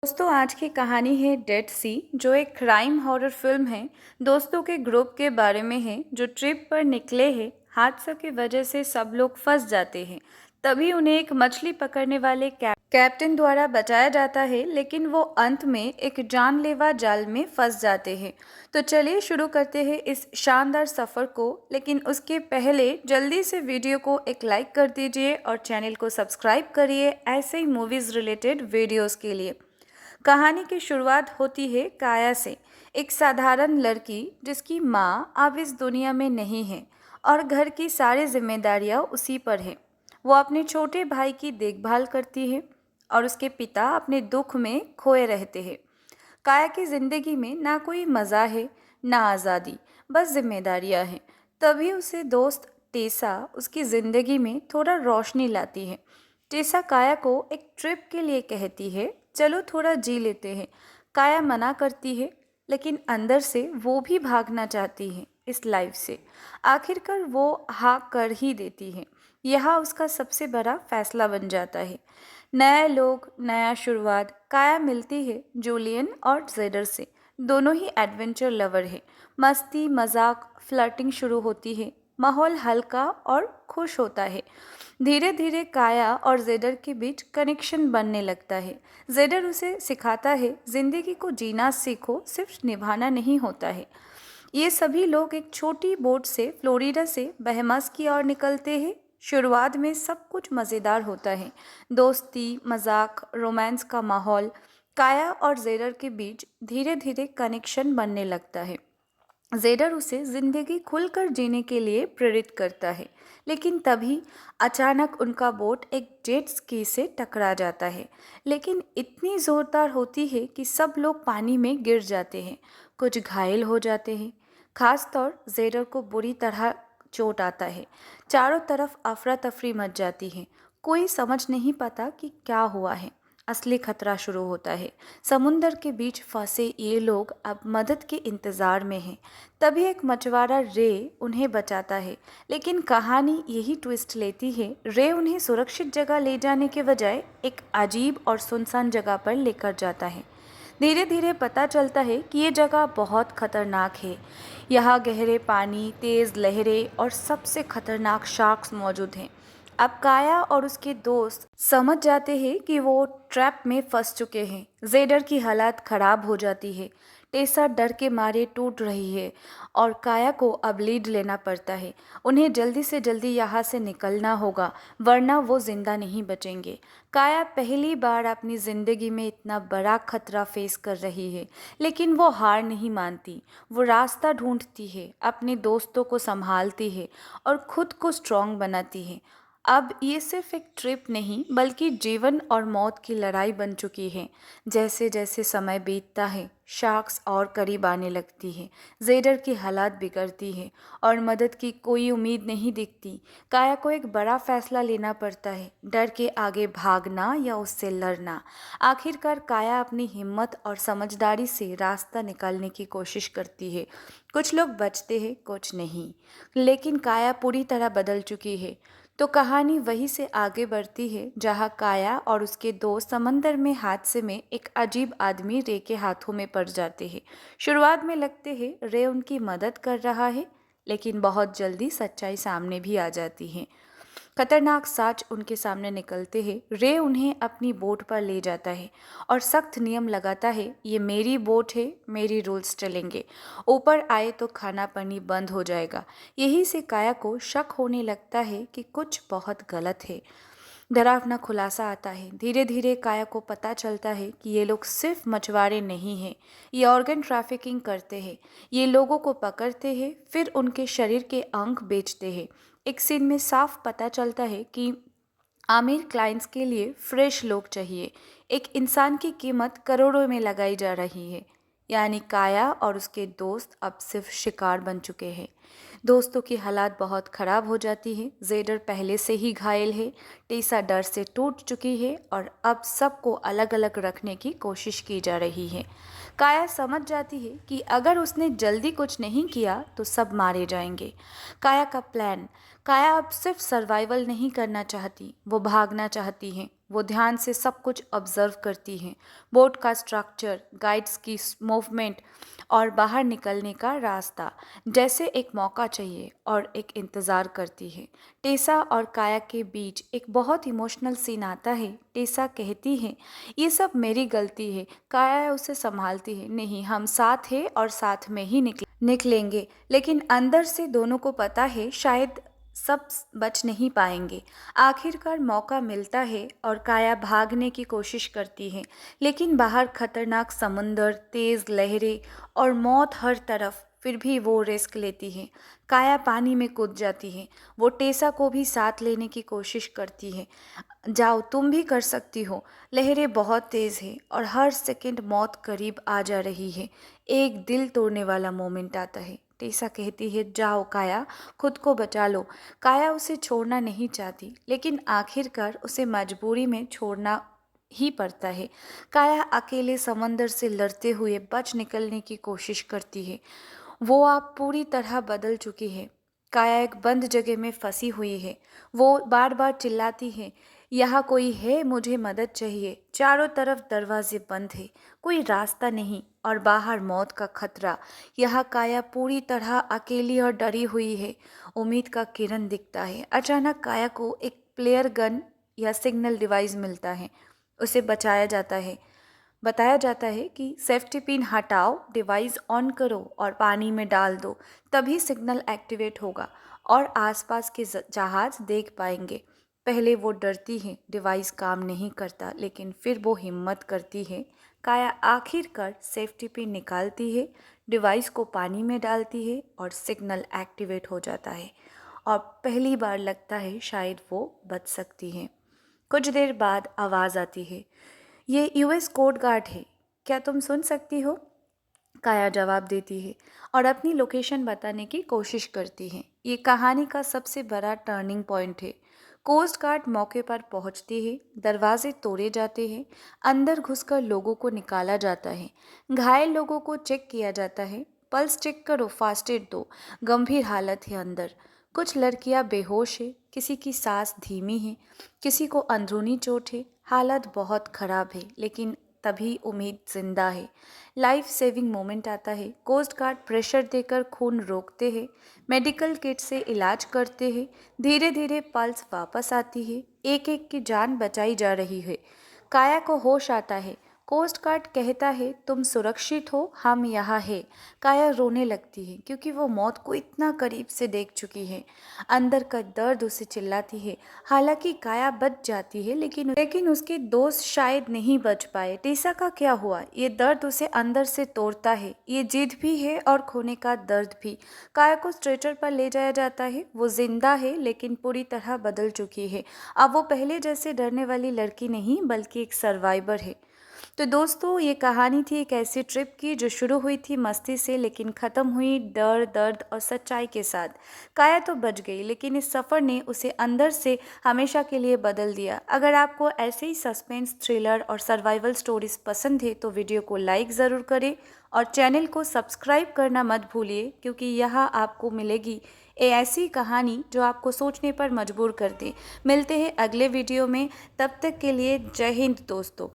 दोस्तों आज की कहानी है डेड सी जो एक क्राइम हॉरर फिल्म है। दोस्तों के ग्रुप के बारे में है जो ट्रिप पर निकले हैं। हादसा की वजह से सब लोग फंस जाते हैं। तभी उन्हें एक मछली पकड़ने वाले कैप्टन द्वारा बचाया जाता है, लेकिन वो अंत में एक जानलेवा जाल में फंस जाते हैं। तो चलिए शुरू करते हैं इस शानदार सफ़र को, लेकिन उसके पहले जल्दी से वीडियो को एक लाइक कर दीजिए और चैनल को सब्सक्राइब करिए ऐसे ही मूवीज़ रिलेटेड वीडियोज़ के लिए। कहानी की शुरुआत होती है काया से, एक साधारण लड़की जिसकी माँ अब इस दुनिया में नहीं है और घर की सारी जिम्मेदारियाँ उसी पर है। वो अपने छोटे भाई की देखभाल करती है और उसके पिता अपने दुख में खोए रहते हैं। काया की जिंदगी में ना कोई मज़ा है ना आज़ादी, बस जिम्मेदारियाँ हैं। तभी उसे दोस्त टेसा उसकी ज़िंदगी में थोड़ा रोशनी लाती है। टेसा काया को एक ट्रिप के लिए कहती है, चलो थोड़ा जी लेते हैं। काया मना करती है, लेकिन अंदर से वो भी भागना चाहती है इस लाइफ से। आखिरकार वो हाँ कर ही देती है। यह उसका सबसे बड़ा फैसला बन जाता है। नए लोग, नया शुरुआत। काया मिलती है जूलियन और जेडर से। दोनों ही एडवेंचर लवर है। मस्ती मजाक फ्लर्टिंग शुरू होती है। माहौल हल्का और खुश होता है। धीरे धीरे काया और जेडर के बीच कनेक्शन बनने लगता है। जेडर उसे सिखाता है जिंदगी को जीना सीखो, सिर्फ निभाना नहीं होता है। ये सभी लोग एक छोटी बोट से फ्लोरिडा से बहमास की ओर निकलते हैं। शुरुआत में सब कुछ मज़ेदार होता है। दोस्ती मजाक रोमांस का माहौल। काया और जेडर के बीच धीरे धीरे कनेक्शन बनने लगता है। जेडर उसे जिंदगी खुलकर जीने के लिए प्रेरित करता है, लेकिन तभी अचानक उनका बोट एक जेट स्की से टकरा जाता है। लेकिन इतनी जोरदार होती है कि सब लोग पानी में गिर जाते हैं, कुछ घायल हो जाते हैं। खासतौर जेडर को बुरी तरह चोट आता है। चारों तरफ अफरा तफरी मच जाती है। कोई समझ नहीं पाता कि क्या हुआ है। असली खतरा शुरू होता है। समुंदर के बीच फंसे ये लोग अब मदद के इंतज़ार में हैं। तभी एक मछुआरा रे उन्हें बचाता है, लेकिन कहानी यही ट्विस्ट लेती है। रे उन्हें सुरक्षित जगह ले जाने के बजाय एक अजीब और सुनसान जगह पर लेकर जाता है। धीरे धीरे पता चलता है कि ये जगह बहुत खतरनाक है। यहाँ गहरे पानी, तेज़ लहरें और सबसे खतरनाक शार्क्स मौजूद हैं। अब काया और उसके दोस्त समझ जाते हैं कि वो ट्रैप में फंस चुके हैं। जेडर की हालत खराब हो जाती है। टेसा डर के मारे टूट रही है और काया को अब लीड लेना पड़ता है। उन्हें जल्दी से जल्दी यहाँ से निकलना होगा, वरना वो जिंदा नहीं बचेंगे। काया पहली बार अपनी ज़िंदगी में इतना बड़ा खतरा फेस कर रही है, लेकिन वो हार नहीं मानती। वो रास्ता ढूंढती है, अपने दोस्तों को संभालती है और खुद को स्ट्रॉन्ग बनाती है। अब ये सिर्फ एक ट्रिप नहीं, बल्कि जीवन और मौत की लड़ाई बन चुकी है। जैसे जैसे समय बीतता है, शार्क्स और करीब आने लगती है। जेडर की हालात बिगड़ती है और मदद की कोई उम्मीद नहीं दिखती। काया को एक बड़ा फैसला लेना पड़ता है, डर के आगे भागना या उससे लड़ना। आखिरकार काया अपनी हिम्मत और समझदारी से रास्ता निकालने की कोशिश करती है। कुछ लोग बचते हैं, कुछ नहीं, लेकिन काया पूरी तरह बदल चुकी है। तो कहानी वहीं से आगे बढ़ती है जहाँ काया और उसके दोस्त समंदर में हादसे में एक अजीब आदमी रे के हाथों में पड़ जाते हैं। शुरुआत में लगते हैं रे उनकी मदद कर रहा है, लेकिन बहुत जल्दी सच्चाई सामने भी आ जाती है। खतरनाक साच उनके सामने निकलते हैं। रे उन्हें अपनी बोट पर ले जाता है और सख्त नियम लगाता है, ये मेरी बोट है, मेरी रूल्स चलेंगे। ऊपर आए तो खाना पानी बंद हो जाएगा। यही से काया को शक होने लगता है कि कुछ बहुत गलत है। डरावना खुलासा आता है। धीरे धीरे काया को पता चलता है कि ये लोग सिर्फ मछुआरे नहीं हैं, ये ऑर्गन ट्रैफिकिंग करते हैं। ये लोगों को पकड़ते हैं, फिर उनके शरीर के अंग बेचते हैं। एक सीन में साफ पता चलता है कि आमिर क्लाइंट्स के लिए फ्रेश लोग चाहिए। एक इंसान की कीमत करोड़ों में लगाई जा रही है। यानी काया और उसके दोस्त अब सिर्फ शिकार बन चुके हैं। दोस्तों की हालात बहुत ख़राब हो जाती है। जेडर पहले से ही घायल है, टेसा डर से टूट चुकी है और अब सबको अलग अलग रखने की कोशिश की जा रही है। काया समझ जाती है कि अगर उसने जल्दी कुछ नहीं किया तो सब मारे जाएंगे। काया का प्लान। काया अब सिर्फ सर्वाइवल नहीं करना चाहती, वो भागना चाहती है। वो ध्यान से सब कुछ ऑब्जर्व करती है, बोट का स्ट्रक्चर, गाइड्स की मूवमेंट और बाहर निकलने का रास्ता। जैसे एक मौका चाहिए और एक इंतज़ार करती है। टेसा और काया के बीच एक बहुत इमोशनल सीन आता है। टेसा कहती है, ये सब मेरी गलती है। काया उसे संभालती है, नहीं, हम साथ हैं और साथ में ही निकलेंगे। लेकिन अंदर से दोनों को पता है शायद सब बच नहीं पाएंगे। आखिरकार मौका मिलता है और काया भागने की कोशिश करती है, लेकिन बाहर खतरनाक समुंदर, तेज लहरें और मौत हर तरफ। फिर भी वो रिस्क लेती है। काया पानी में कूद जाती है। वो टेसा को भी साथ लेने की कोशिश करती है। जाओ, तुम भी कर सकती हो। लहरें बहुत तेज है और हर सेकंड मौत करीब आ जा रही है। एक दिल तोड़ने वाला मोमेंट आता है। टेसा कहती है, जाओ काया, खुद को बचा लो। काया उसे छोड़ना नहीं चाहती, लेकिन आखिरकार उसे मजबूरी में छोड़ना ही पड़ता है। काया अकेले समंदर से लड़ते हुए बच निकलने की कोशिश करती है। वो अब पूरी तरह बदल चुकी है। काया एक बंद जगह में फंसी हुई है। वो बार बार चिल्लाती है, यहाँ कोई है, मुझे मदद चाहिए। चारों तरफ दरवाजे बंद है, कोई रास्ता नहीं और बाहर मौत का खतरा। यहाँ काया पूरी तरह अकेली और डरी हुई है। उम्मीद का किरण दिखता है। अचानक काया को एक प्लेयर गन या सिग्नल डिवाइस मिलता है। उसे बताया जाता है कि सेफ्टी पिन हटाओ, डिवाइस ऑन करो और पानी में डाल दो, तभी सिग्नल एक्टिवेट होगा और आसपास के जहाज देख पाएंगे। पहले वो डरती है, डिवाइस काम नहीं करता, लेकिन फिर वो हिम्मत करती है। काया आखिरकार सेफ्टी पिन निकालती है, डिवाइस को पानी में डालती है और सिग्नल एक्टिवेट हो जाता है और पहली बार लगता है शायद वो बच सकती है। कुछ देर बाद आवाज़ आती है, ये यूएस कोस्ट गार्ड है, क्या तुम सुन सकती हो? काया जवाब देती है और अपनी लोकेशन बताने की कोशिश करती है। ये कहानी का सबसे बड़ा टर्निंग पॉइंट है। कोस्ट गार्ड मौके पर पहुंचती है, दरवाजे तोड़े जाते हैं, अंदर घुसकर लोगों को निकाला जाता है, घायल लोगों को चेक किया जाता है, पल्स चेक करो, फास्ट एड दो, गंभीर हालत है अंदर। कुछ लड़कियां बेहोश है, किसी की सांस धीमी है, किसी को अंदरूनी चोट है, हालत बहुत खराब है, लेकिन तभी उम्मीद जिंदा है। लाइफ सेविंग मोमेंट आता है। कोस्ट गार्ड प्रेशर देकर खून रोकते हैं, मेडिकल किट से इलाज करते हैं, धीरे धीरे पल्स वापस आती है, एक एक की जान बचाई जा रही है। काया को होश आता है। कोस्ट गार्ड कहता है, तुम सुरक्षित हो, हम यहाँ हैं। काया रोने लगती है क्योंकि वो मौत को इतना करीब से देख चुकी है। अंदर का दर्द उसे चिल्लाती है। हालांकि काया बच जाती है, लेकिन उसके दोस्त शायद नहीं बच पाए। टेसा का क्या हुआ? ये दर्द उसे अंदर से तोड़ता है। ये जिद भी है और खोने का दर्द भी। काया को स्ट्रेचर पर ले जाया जाता है। वो जिंदा है, लेकिन पूरी तरह बदल चुकी है। अब वो पहले जैसे डरने वाली लड़की नहीं, बल्कि एक सर्वाइवर है। तो दोस्तों, ये कहानी थी एक ऐसी ट्रिप की जो शुरू हुई थी मस्ती से, लेकिन ख़त्म हुई डर, दर्द और सच्चाई के साथ। काया तो बच गई, लेकिन इस सफ़र ने उसे अंदर से हमेशा के लिए बदल दिया। अगर आपको ऐसे ही सस्पेंस, थ्रिलर और सर्वाइवल स्टोरीज पसंद है तो वीडियो को लाइक ज़रूर करें और चैनल को सब्सक्राइब करना मत भूलिए, क्योंकि यहाँ आपको मिलेगी ऐसी कहानी जो आपको सोचने पर मजबूर कर दे। मिलते हैं अगले वीडियो में, तब तक के लिए जय हिंद दोस्तों।